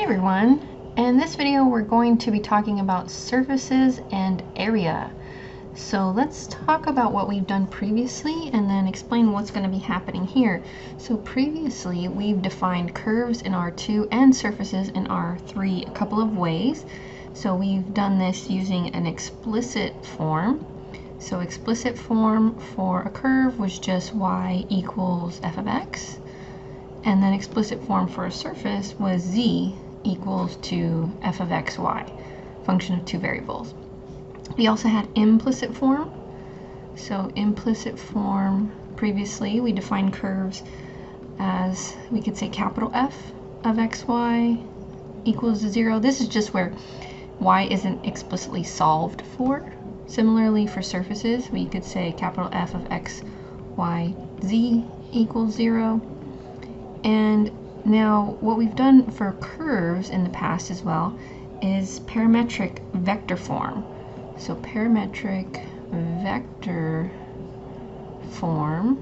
everyone, in this video we're going to be talking about surfaces and area. So let's talk about what we've done previously and then explain what's going to be happening here. So previously we've defined curves in R2 and surfaces in R3 a couple of ways. So we've done this using an explicit form. So explicit form for a curve was just y equals f of x. And then explicit form for a surface was z equals to f of x, y, function of two variables. We also had implicit form. So implicit form, previously we defined curves as, we could say capital F of x, y equals to 0. This is just where y isn't explicitly solved for. Similarly for surfaces, we could say capital F of x, y, z equals 0. And now what we've done for curves in the past as well is parametric vector form. So parametric vector form,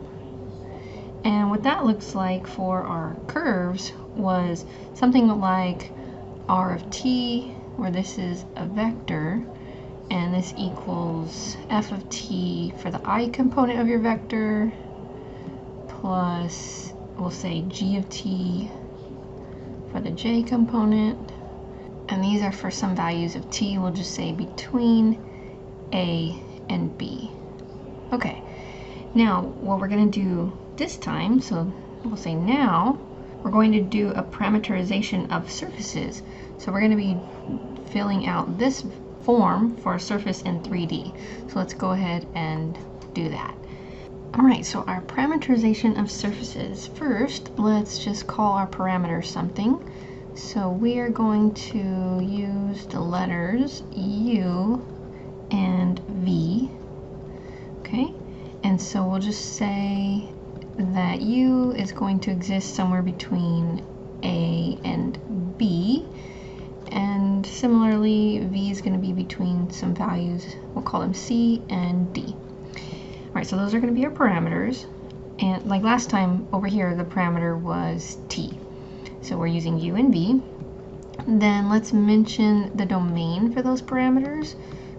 and what that looks like for our curves was something like r of t, where this is a vector, and this equals f of t for the I component of your vector, plus we'll say g of t for the j component, and these are for some values of t, we'll just say between a and b. Okay, now what we're going to do this time, so we'll say now, we're going to do a parameterization of surfaces. So we're going to be filling out this form for a surface in 3D. So let's go ahead and do that. Alright, so our parameterization of surfaces. First, let's just call our parameters something. So we are going to use the letters U and V. Okay, and so we'll just say that U is going to exist somewhere between A and B. And similarly, V is going to be between some values, we'll call them C and D. Alright, so those are going to be our parameters, and like last time over here the parameter was t, so we're using u and v. Then let's mention the domain for those parameters.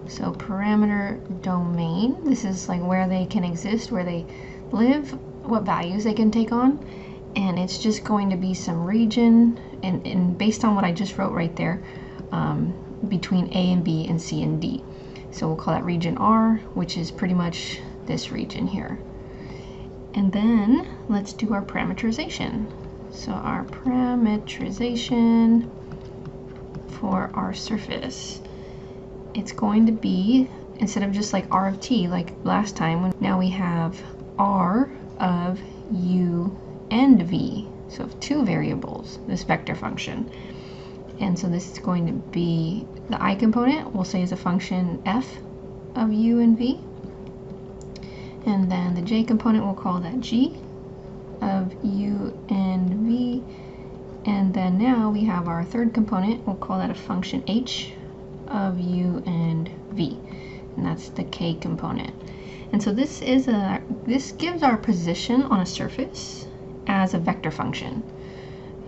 So parameter domain, this is like where they can exist, where they live, what values they can take on, and it's just going to be some region, and based on what I just wrote right there, between A and B and C and D. So we'll call that region R, which is pretty much this region here. And then let's do our parametrization. So our parametrization for our surface, it's going to be, instead of just like r of t like last time, now we have r of u and v, so of two variables, this vector function. And so this is going to be the I component, we'll say is a function f of u and v. And then the j component, we'll call that g of u and v. And then now we have our third component, we'll call that a function h of u and v. And that's the k component. And so this gives our position on a surface as a vector function.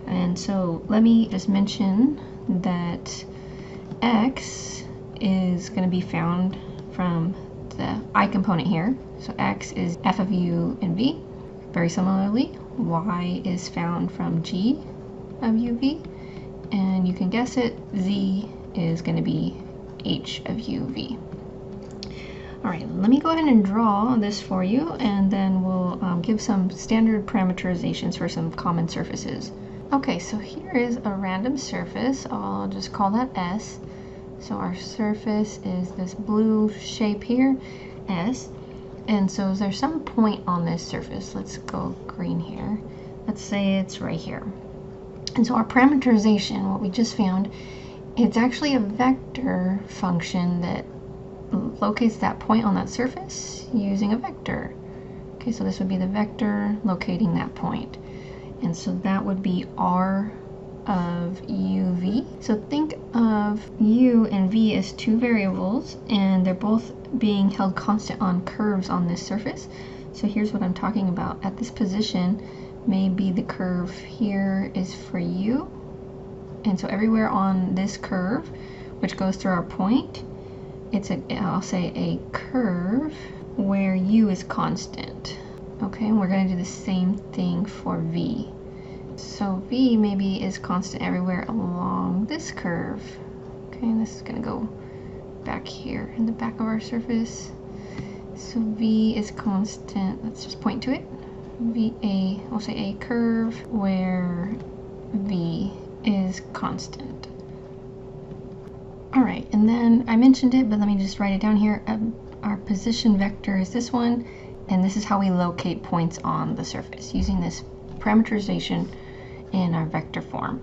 And so let me just mention that x is going to be found from the I component here. So x is f of u and v. Very similarly, y is found from g of uv. And you can guess it, z is going to be h of uv. Alright, let me go ahead and draw this for you, and then we'll give some standard parameterizations for some common surfaces. Okay, so here is a random surface. I'll just call that S. So our surface is this blue shape here, S. And so is there some point on this surface? Let's go green here. Let's say it's right here. And so our parameterization, what we just found, it's actually a vector function that locates that point on that surface using a vector. Okay, so this would be the vector locating that point. And so that would be r of uv. So think of u and v as two variables, and they're both being held constant on curves on this surface. So here's what I'm talking about. At this position, maybe the curve here is for u, And so everywhere on this curve, which goes through our point, it's I'll say a curve where u is constant. Okay, and we're going to do the same thing for v. So v maybe is constant everywhere along this curve. Okay, and this is going to go back here in the back of our surface. So v is constant. Let's just point to it. We'll say a curve where v is constant. All right, and then I mentioned it, but let me just write it down here. Our position vector is this one, and this is how we locate points on the surface using this parameterization in our vector form.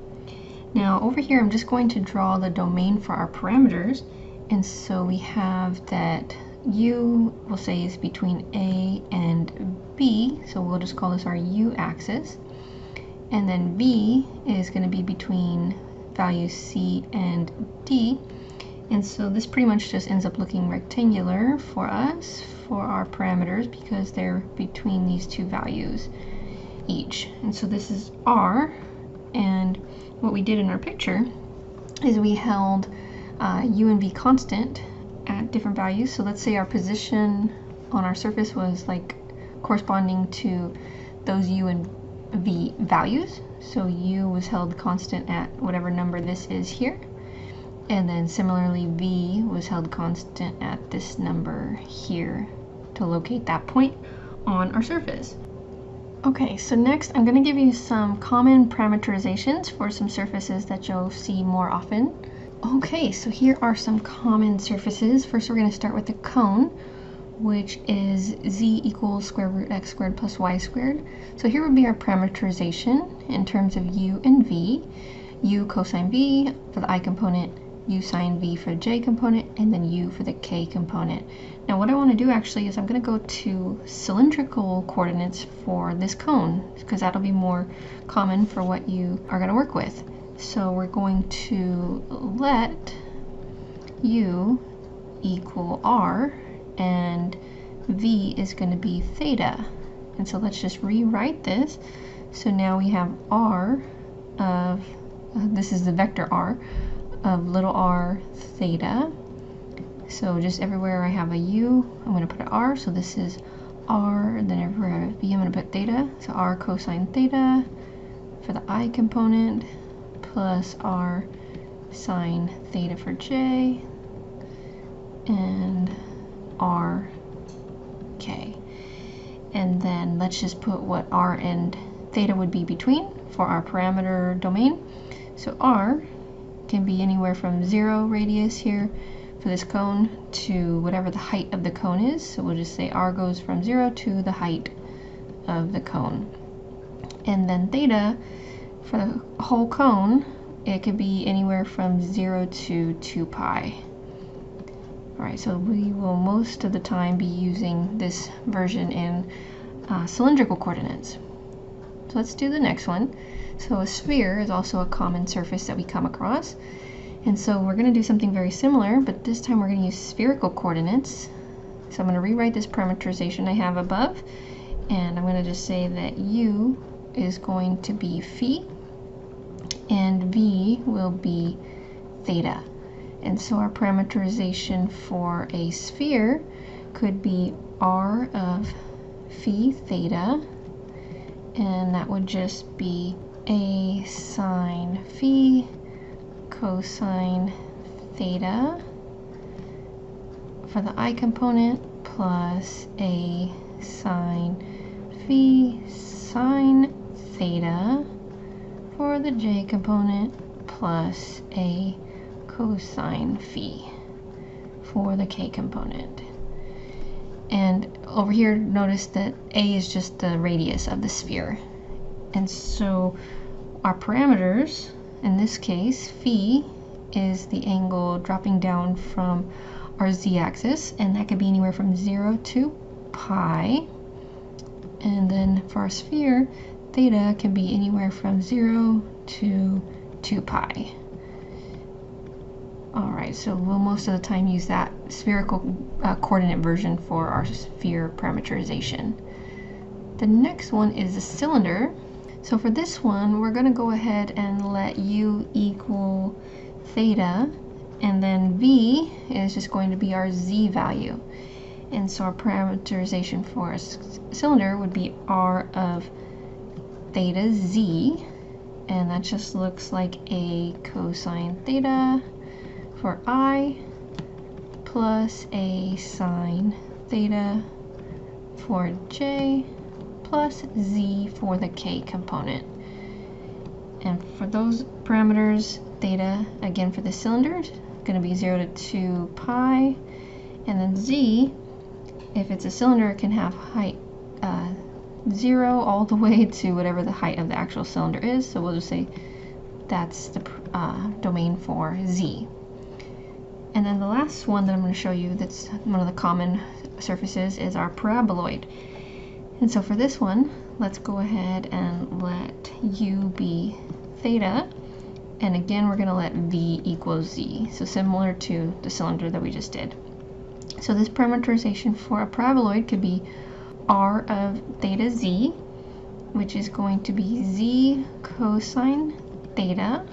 Now over here, I'm just going to draw the domain for our parameters, and so we have that u, we'll say, is between a and b, so we'll just call this our u-axis, and then v is going to be between values c and d. And so this pretty much just ends up looking rectangular for us for our parameters because they're between these two values each. And so this is r, and what we did in our picture is we held u and v constant at different values. So let's say our position on our surface was like corresponding to those u and v values. So u was held constant at whatever number this is here. And then similarly, v was held constant at this number here to locate that point on our surface. Okay, so next I'm going to give you some common parametrizations for some surfaces that you'll see more often. Okay, so here are some common surfaces. First, we're going to start with the cone, which is z equals square root x squared plus y squared. So here would be our parametrization in terms of u and v. U cosine v for the I component, u sine v for the j component, and then u for the k component. Now what I want to do actually is I'm going to go to cylindrical coordinates for this cone, because that'll be more common for what you are going to work with. So we're going to let u equal r, and v is going to be theta. And so let's just rewrite this. So now we have r of, this is the vector r, of little r theta. So just everywhere I have a u, I'm going to put an r. So this is r, and then everywhere I have v, I'm going to put theta. So r cosine theta for the I component, plus r sine theta for j, and r k. And then let's just put what r and theta would be between for our parameter domain. So r can be anywhere from 0 radius here for this cone to whatever the height of the cone is. So we'll just say r goes from 0 to the height of the cone. And then theta for the whole cone, it could be anywhere from 0 to 2 pi. Alright, so we will most of the time be using this version in cylindrical coordinates. So let's do the next one. So a sphere is also a common surface that we come across. And so we're going to do something very similar, but this time we're going to use spherical coordinates. So I'm going to rewrite this parameterization I have above, and I'm going to just say that u is going to be phi, and v will be theta. And so our parameterization for a sphere could be r of phi theta, and that would just be a sine phi cosine theta for the I component, plus a sine phi sine theta for the j component, plus a cosine phi for the k component. And over here, notice that a is just the radius of the sphere. And so our parameters, in this case, phi is the angle dropping down from our z-axis, and that could be anywhere from 0 to pi. And then for our sphere, theta can be anywhere from 0 to 2 pi. Alright, so we'll most of the time use that spherical coordinate version for our sphere parameterization. The next one is a cylinder. So for this one, we're going to go ahead and let u equal theta, and then v is just going to be our z value. And so our parameterization for a cylinder would be r of theta z, and that just looks like a cosine theta for I plus a sine theta for j plus z for the k component. And for those parameters, theta, again for the cylinder, is going to be 0 to 2 pi, and then z, if it's a cylinder, it can have height 0 all the way to whatever the height of the actual cylinder is, so we'll just say that's the domain for z. And then the last one that I'm going to show you that's one of the common surfaces is our paraboloid. And so for this one, let's go ahead and let u be theta, and again we're going to let v equal z, so similar to the cylinder that we just did. So this parameterization for a paraboloid could be r of theta z, which is going to be z cosine theta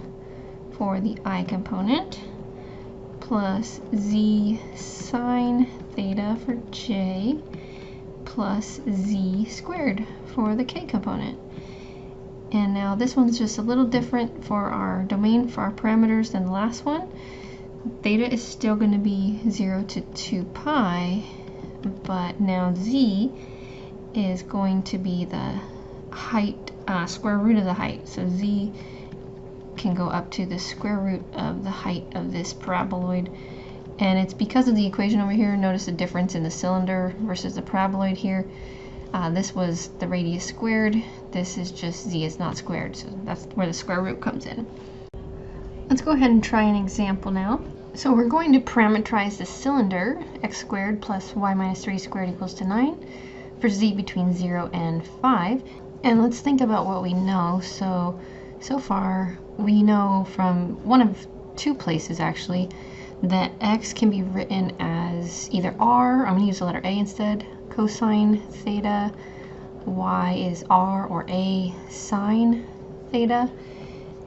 for the I component, plus z sine theta for j, plus z squared for the k component. And now this one's just a little different for our domain, for our parameters, than the last one. Theta is still going to be 0 to 2 pi, but now z is going to be the height, square root of the height. So z can go up to the square root of the height of this paraboloid. And it's because of the equation over here. Notice the difference in the cylinder versus the paraboloid here. This was the radius squared. This is just z is not squared, so that's where the square root comes in. Let's go ahead and try an example now. So we're going to parametrize the cylinder, x squared plus y minus 3 squared equals to 9, for z between 0 and 5. And let's think about what we know. So far, we know from one of two places actually, that x can be written as either r, I'm going to use the letter a instead, cosine theta, y is r or a sine theta,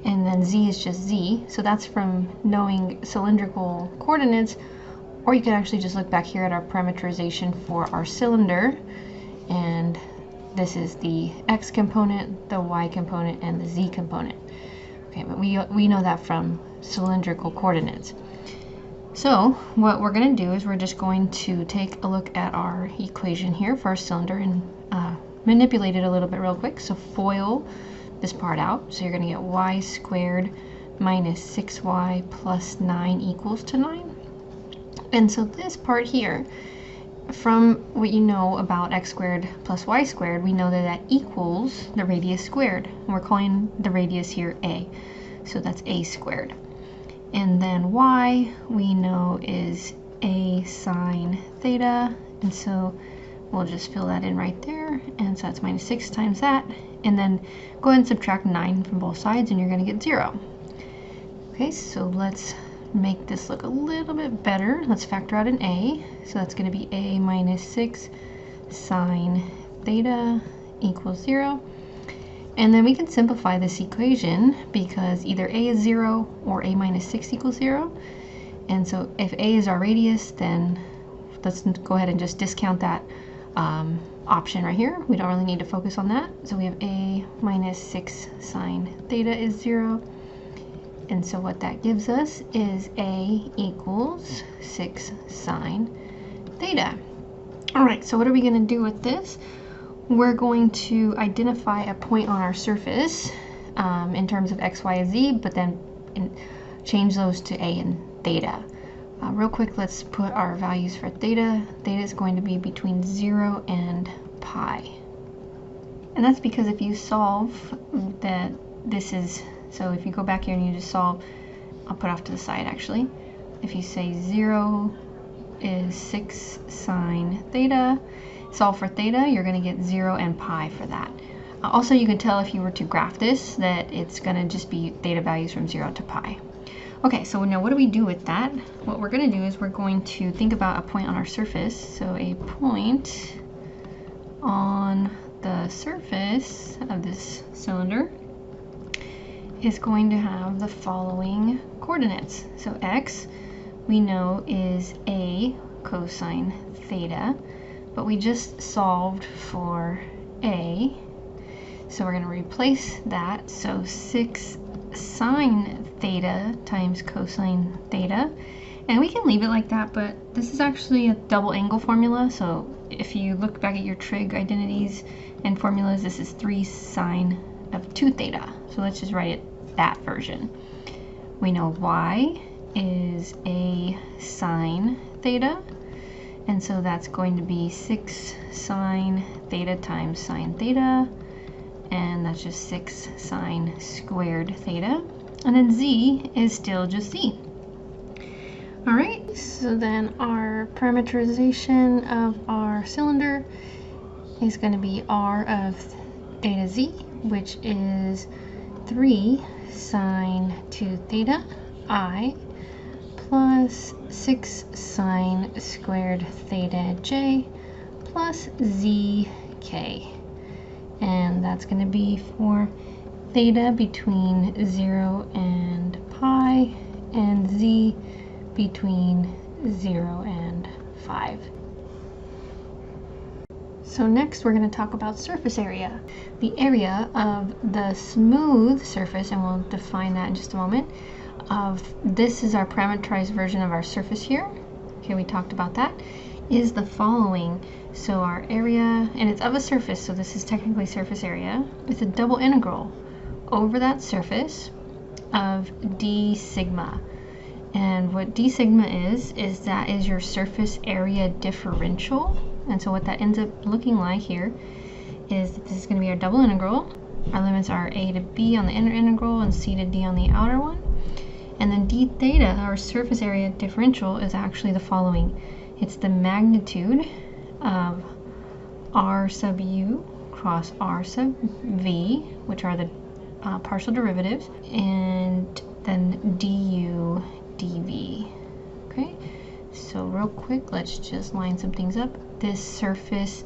and then z is just z. So that's from knowing cylindrical coordinates, or you could actually just look back here at our parametrization for our cylinder, and this is the x component, the y component, and the z component. Okay, but we know that from cylindrical coordinates. So what we're going to do is we're just going to take a look at our equation here for our cylinder and manipulate it a little bit real quick. So FOIL this part out. So you're going to get y squared minus 6y plus 9 equals to 9. And so this part here, from what you know about x squared plus y squared, we know that that equals the radius squared. And we're calling the radius here a. So that's a squared. And then y, we know, is a sine theta. And so we'll just fill that in right there. And so that's minus 6 times that. And then go ahead and subtract 9 from both sides, and you're going to get 0. Okay, so let's make this look a little bit better. Let's factor out an a. So that's going to be a minus 6 sine theta equals 0. And then we can simplify this equation because either a is 0 or a minus 6 equals 0. And so if a is our radius, then let's go ahead and just discount that option right here. We don't really need to focus on that. So we have a minus 6 sine theta is 0. And so what that gives us is a equals 6 sine theta. All right, so what are we going to do with this? We're going to identify a point on our surface in terms of x, y, and z, but then change those to a and theta. Real quick, let's put our values for theta. Theta is going to be between 0 and pi. And that's because if you solve that, this is, so if you go back here and you just solve, I'll put off to the side actually. If you say 0 is 6 sine theta, solve for theta, you're going to get 0 and pi for that. Also, you can tell if you were to graph this that it's going to just be theta values from 0 to pi. Okay, so now what do we do with that? What we're going to do is we're going to think about a point on our surface. So a point on the surface of this cylinder is going to have the following coordinates. So x, we know, is a cosine theta, but we just solved for a, so we're going to replace that. So 6 sine theta times cosine theta, and we can leave it like that, but this is actually a double angle formula, so if you look back at your trig identities and formulas, this is 3 sine of 2 theta. So let's just write it that version. We know y is a sine theta, and so that's going to be 6 sine theta times sine theta, and that's just 6 sine squared theta. And then z is still just z. All right, so then our parametrization of our cylinder is going to be r of theta z, which is 3 sine 2 theta I plus 6 sine squared theta j plus zk. And that's going to be for theta between 0 and pi, and z between 0 and 5. So next we're going to talk about surface area. The area of the smooth surface, and we'll define that in just a moment, this is our parametrized version of our surface here. Okay, we talked about that, is the following. So our area, and it's of a surface, so this is technically surface area. It's a double integral over that surface of d sigma. And what d sigma is that is your surface area differential. And so what that ends up looking like here is that this is going to be our double integral. Our limits are a to b on the inner integral and c to d on the outer one. And then d theta, our surface area differential, is actually the following. It's the magnitude of r sub u cross r sub v, which are the partial derivatives, and then du dv. Okay, so real quick, let's just line some things up. This surface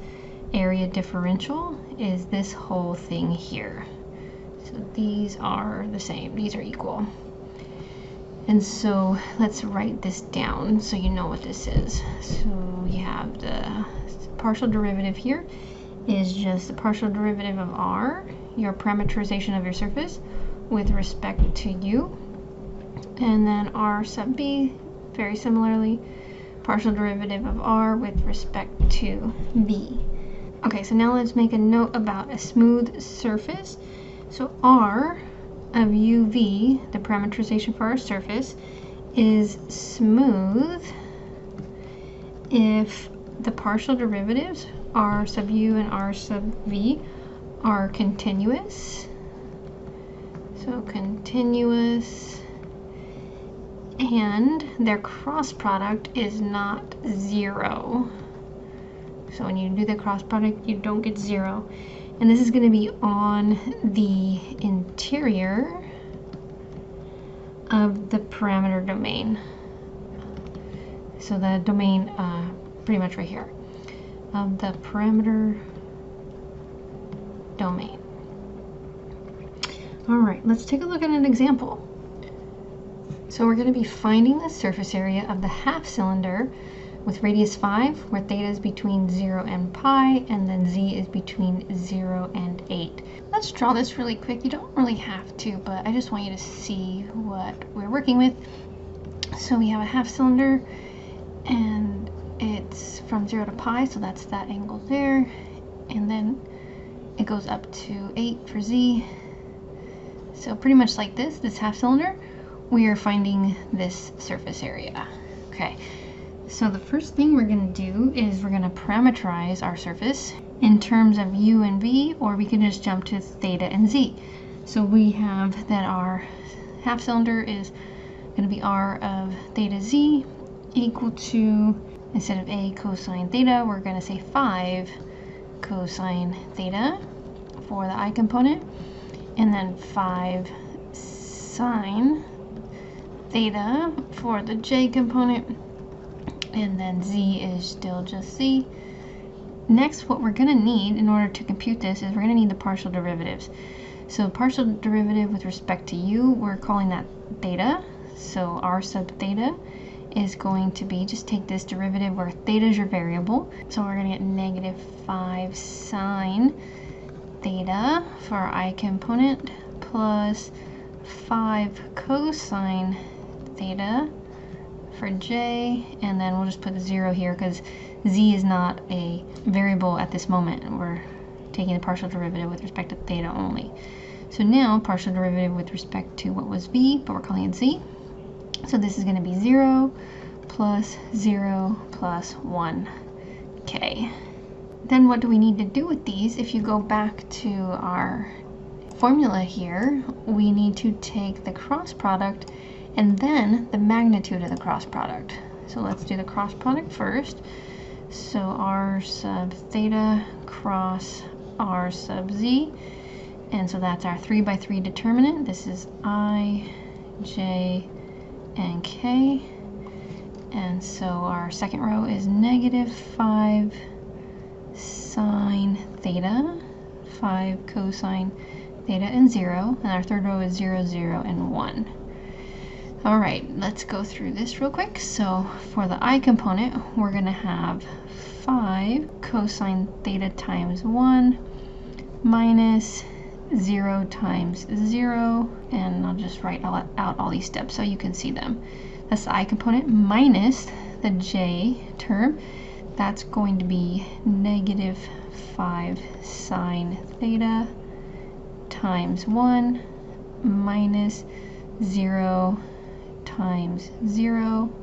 area differential is this whole thing here. So these are the same, these are equal. And so let's write this down so you know what this is. So we have the partial derivative here is just the partial derivative of r, your parametrization of your surface, with respect to u. And then r sub b, very similarly, partial derivative of r with respect to v. Okay, so now let's make a note about a smooth surface. So r of uv, the parametrization for our surface, is smooth if the partial derivatives, r sub u and r sub v, are continuous. So continuous, and their cross product is not 0. So when you do the cross product, you don't get 0. And this is going to be on the interior of the parameter domain. So the domain, pretty much right here, of the parameter domain. All right, let's take a look at an example. So we're going to be finding the surface area of the half cylinder with radius 5, where theta is between 0 and pi, and then z is between 0 and 8. Let's draw this really quick. You don't really have to, but I just want you to see what we're working with. So we have a half cylinder, and it's from 0 to pi, so that's that angle there. And then it goes up to 8 for z. So pretty much like this half cylinder, we are finding this surface area. Okay. So the first thing we're going to do is we're going to parameterize our surface in terms of u and v, or we can just jump to theta and z. So we have that our half cylinder is going to be r of theta z equal to, instead of a cosine theta, we're going to say 5 cosine theta for the I component, and then 5 sine theta for the j component. And then z is still just z, Next, what we're going to need in order to compute this is we're going to need the partial derivatives. So partial derivative with respect to u, we're calling that theta. So r sub theta is going to be, just take this derivative where theta is your variable. So we're going to get negative 5 sine theta for our I component plus 5 cosine theta for j, and then we'll just put 0 here because z is not a variable at this moment. We're taking the partial derivative with respect to theta only. So now partial derivative with respect to what was v, but we're calling it z. So this is going to be 0 plus 1k. Then what do we need to do with these? If you go back to our formula here, we need to take the cross product and then the magnitude of the cross product. So let's do the cross product first. So r sub theta cross r sub z. And so that's our 3 by 3 determinant. This is I, j, and k. And so our second row is negative 5 sine theta, 5 cosine theta, and 0. And our third row is 0, 0, and 1. All right, let's go through this real quick. So for the I component, we're going to have 5 cosine theta times 1 minus 0 times 0, and I'll just write out all these steps so you can see them. That's the I component minus the j term. That's going to be negative 5 sine theta times 1 minus 0 times 0.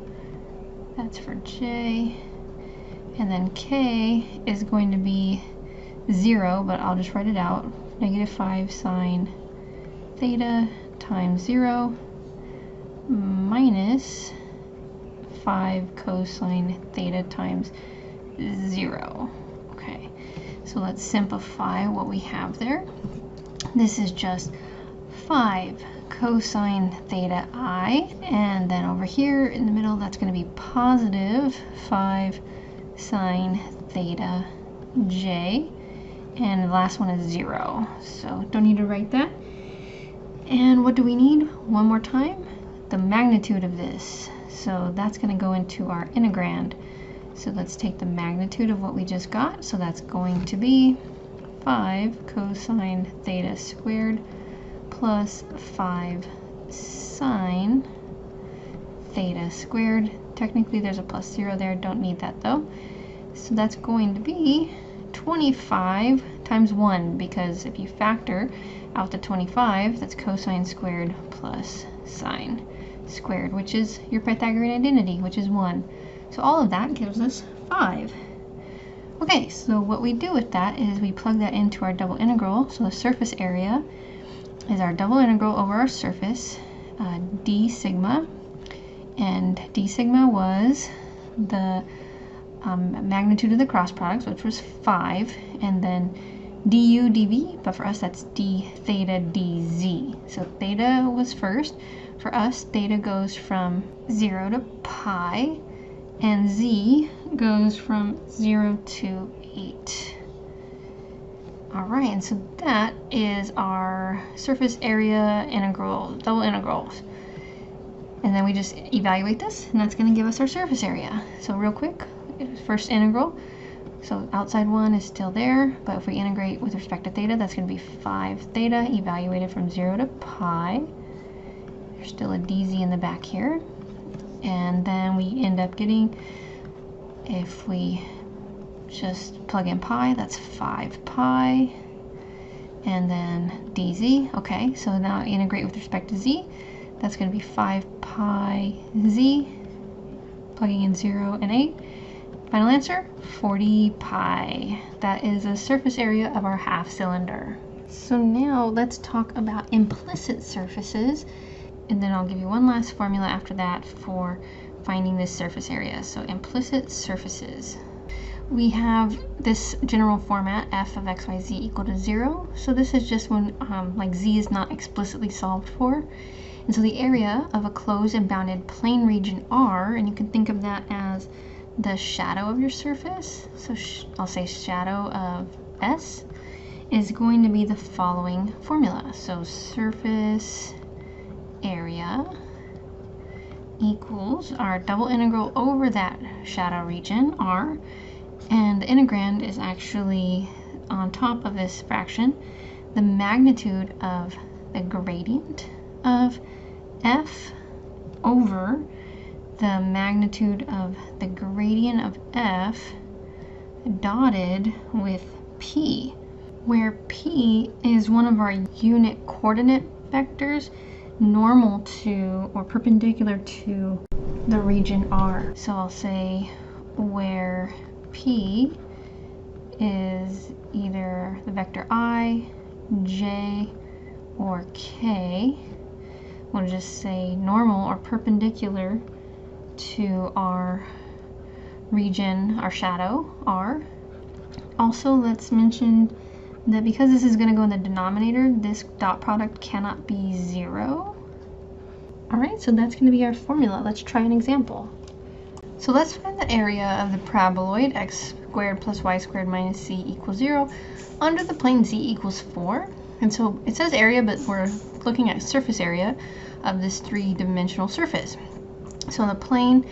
That's for j. And then k is going to be 0, but I'll just write it out. Negative 5 sine theta times 0 minus 5 cosine theta times 0. Okay, so let's simplify what we have there. This is just 5 cosine theta I, and then over here in the middle that's going to be positive 5 sine theta j. And the last one is 0, so don't need to write that. And what do we need? One more time, the magnitude of this. So that's going to go into our integrand. So let's take the magnitude of what we just got. So that's going to be 5 cosine theta squared plus 5 sine theta squared. Technically there's a plus 0 there, don't need that though. So that's going to be 25 times 1, because if you factor out the 25, that's cosine squared plus sine squared, which is your Pythagorean identity, which is 1. So all of that gives us 5. Okay, so what we do with that is we plug that into our double integral. So the surface area is our double integral over our surface, d sigma, and d sigma was the magnitude of the cross products, which was 5, and then du dv, but for us that's d theta dz. So theta was first. For us, theta goes from 0 to pi, and z goes from 0 to 8. Alright, and so that is our surface area integral, double integrals. And then we just evaluate this, and that's going to give us our surface area. So real quick, first integral, so outside one is still there, but if we integrate with respect to theta, that's going to be 5 theta evaluated from 0 to pi. There's still a dz in the back here, and then we end up getting, if we just plug in pi, that's 5 pi, and then dz. Okay, so now integrate with respect to z, that's going to be 5 pi z, plugging in 0 and 8. Final answer, 40 pi. That is the surface area of our half cylinder. So now let's talk about implicit surfaces, and then I'll give you one last formula after that for finding this surface area. So implicit surfaces. We have this general format, f of x, y, z equal to 0. So this is just when like z is not explicitly solved for. And so the area of a closed and bounded plane region R, and you can think of that as the shadow of your surface, so I'll say shadow of S, is going to be the following formula. So surface area equals our double integral over that shadow region, R, and the integrand is actually on top of this fraction, the magnitude of the gradient of F over the magnitude of the gradient of F dotted with P, where P is one of our unit coordinate vectors normal to or perpendicular to the region R. So I'll say where P is either the vector I, J, or K, we'll just say normal or perpendicular to our region, our shadow, R. Also, let's mention that because this is going to go in the denominator, this dot product cannot be 0. Alright, so that's going to be our formula. Let's try an example. So let's find the area of the paraboloid x squared plus y squared minus z equals 0 under the plane z equals 4. And so it says area, but we're looking at surface area of this three-dimensional surface. So the plane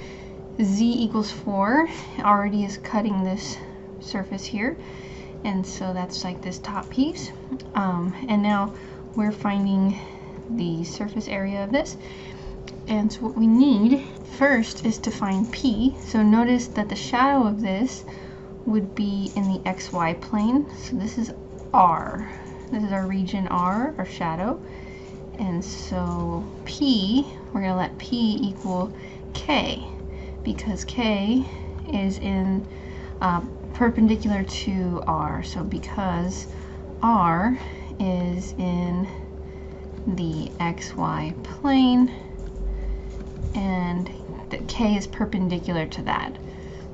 z equals 4 already is cutting this surface here, and so that's like this top piece. And now we're finding the surface area of this, and so what we need first is to find P. So notice that the shadow of this would be in the xy plane. So this is R. This is our region R, our shadow. And so P, we're going to let P equal K, because K is in perpendicular to R. So because R is in the xy plane, and the K is perpendicular to that.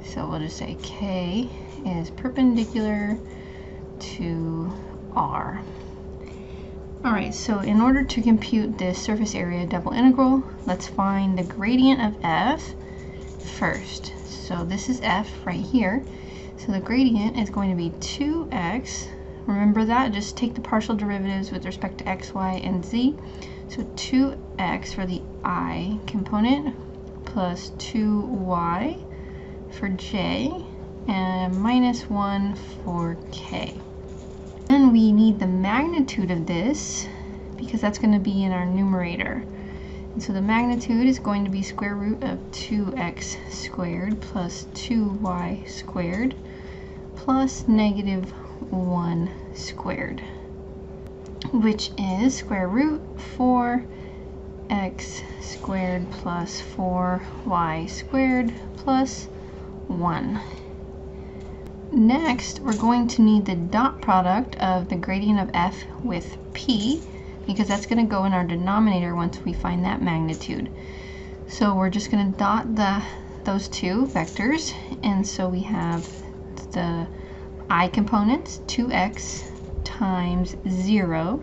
So we'll just say K is perpendicular to R. Alright, so in order to compute this surface area double integral, let's find the gradient of F first. So this is F right here. So the gradient is going to be 2x. Remember that, just take the partial derivatives with respect to x, y, and z. So 2x for the I component plus 2y for j and minus 1 for k. Then we need the magnitude of this because that's going to be in our numerator. And so the magnitude is going to be square root of 2x squared plus 2y squared plus negative 1 squared, which is square root 4x squared plus 4y squared plus 1. Next, we're going to need the dot product of the gradient of f with p, because that's going to go in our denominator once we find that magnitude. So we're just going to dot those two vectors, and so we have the I components, 2x times 0,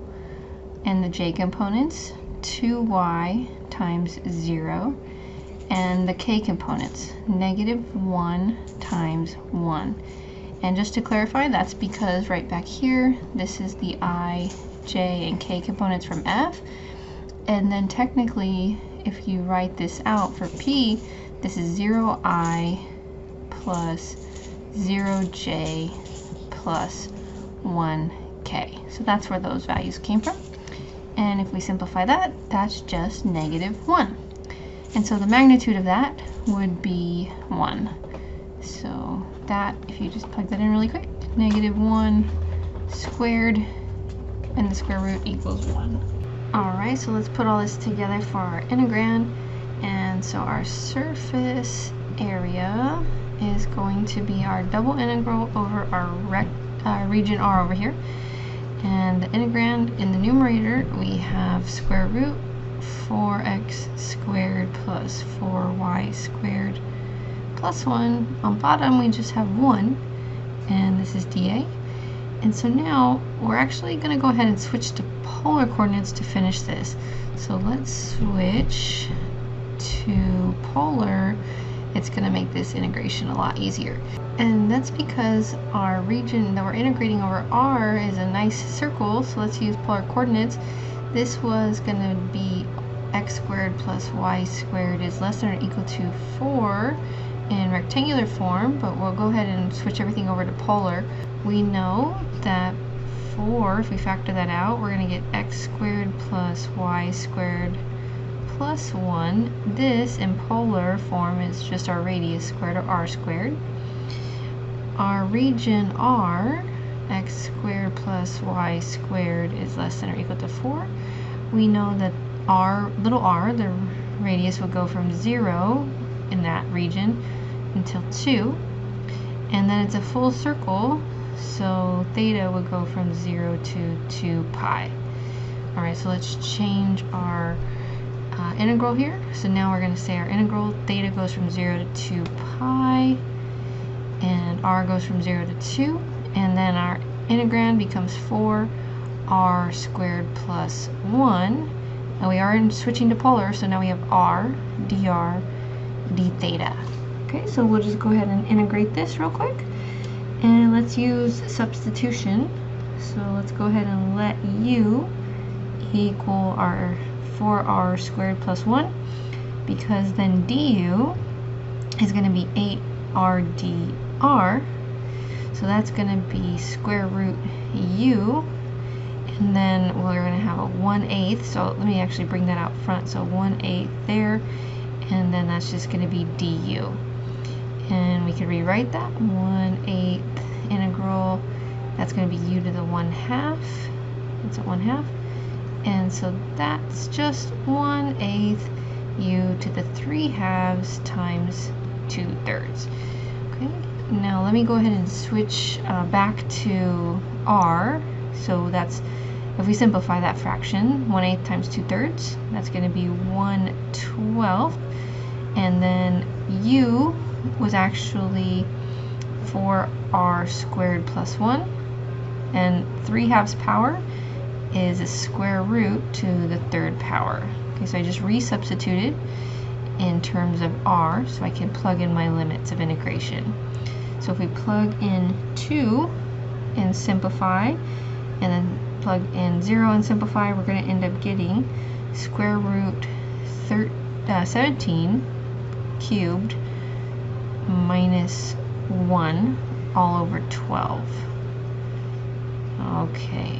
and the j components, 2y times 0, and the k components, negative 1 times 1. And just to clarify, that's because right back here, this is the I, j, and k components from f. And then technically, if you write this out for p, this is 0i plus 0j plus 1k. So that's where those values came from. And if we simplify that, that's just negative 1. And so the magnitude of that would be 1. So that, if you just plug that in really quick, negative 1 squared, and the square root equals 1. Alright, so let's put all this together for our integrand. And so our surface area is going to be our double integral over our region R over here. And the integrand in the numerator, we have square root 4x squared plus 4y squared plus 1. On bottom, we just have 1, and this is dA. And so now we're actually going to go ahead and switch to polar coordinates to finish this. So let's switch to polar, it's going to make this integration a lot easier. And that's because our region that we're integrating over R is a nice circle, so let's use polar coordinates. This was going to be x squared plus y squared is less than or equal to 4 in rectangular form, but we'll go ahead and switch everything over to polar. We know that 4, if we factor that out, we're going to get x squared plus y squared plus 1. This in polar form is just our radius squared, or r squared. Our region R, x squared plus y squared is less than or equal to 4. We know that little r, the radius, will go from 0 in that region until 2. And then it's a full circle, so theta would go from 0 to 2 pi. Alright, so let's change our integral here. So now we're going to say our integral, theta goes from 0 to 2 pi, and r goes from 0 to 2, and then our integrand becomes 4r squared plus 1, and we are switching to polar, so now we have r dr d theta. Okay, so we'll just go ahead and integrate this real quick, and let's use substitution. So let's go ahead and let u equal our 4r squared plus 1, because then du is going to be 8r dr, so that's going to be square root u, and then we're going to have a 1/8, so let me actually bring that out front, so 1/8 there, and then that's just going to be du, and we can rewrite that 1/8 integral, that's going to be u to the 1/2, it's at 1/2, and so that's just 1/8 u to the 3/2 times 2/3. Okay, now let me go ahead and switch back to r. So that's, if we simplify that fraction, 1/8 times 2/3, that's going to be 1/12, and then u was actually 4r squared plus 1, and 3/2 power is a square root to the 3rd power. Okay, so I just resubstituted in terms of r, so I can plug in my limits of integration. So if we plug in 2 and simplify, and then plug in 0 and simplify, we're going to end up getting square root 17 cubed minus 1 all over 12. Okay,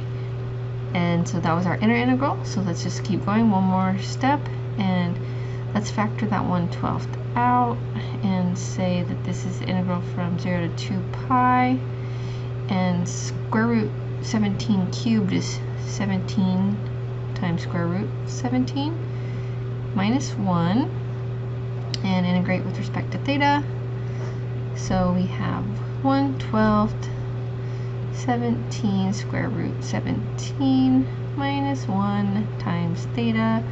and so that was our inner integral, so let's just keep going one more step, and let's factor that 1/12 out and say that this is the integral from 0 to 2 pi, and square root 17 cubed is 17 times square root 17 minus 1, and integrate with respect to theta. So we have 1/12 17 square root 17 minus 1 times theta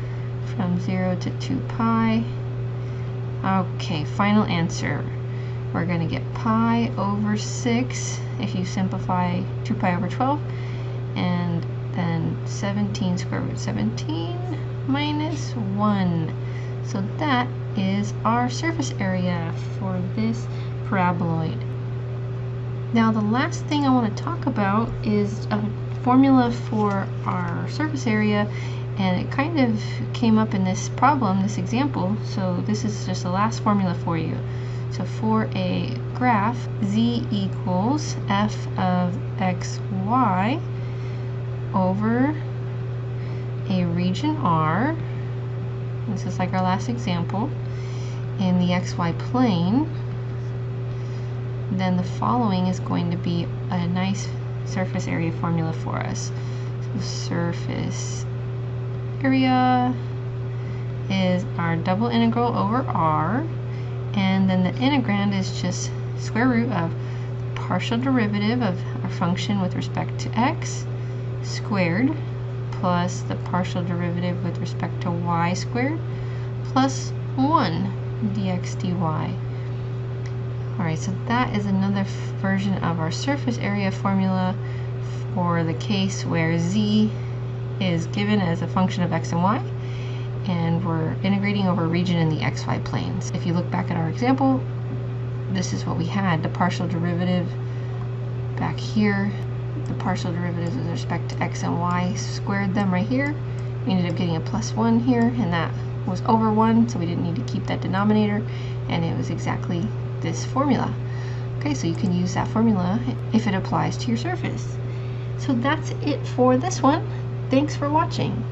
from 0 to 2 pi. Okay, final answer. We're going to get pi over 6 if you simplify 2 pi over 12, and then 17 square root 17 minus 1. So that is our surface area for this paraboloid. Now the last thing I want to talk about is a formula for our surface area, and it kind of came up in this problem, this example, so this is just the last formula for you. So for a graph, z equals f of xy over a region R, this is like our last example, in the xy plane, then the following is going to be a nice surface area formula for us. So surface area is our double integral over R, and then the integrand is just square root of partial derivative of our function with respect to x squared plus the partial derivative with respect to y squared plus 1 dx dy. Alright, so that is another version of our surface area formula for the case where z is given as a function of x and y, and we're integrating over a region in the xy planes. If you look back at our example, this is what we had. The partial derivative back here, the partial derivatives with respect to x and y, squared them right here. We ended up getting a +1 here, and that was over 1, so we didn't need to keep that denominator, and it was exactly this formula. Okay, so you can use that formula if it applies to your surface. So that's it for this one. Thanks for watching.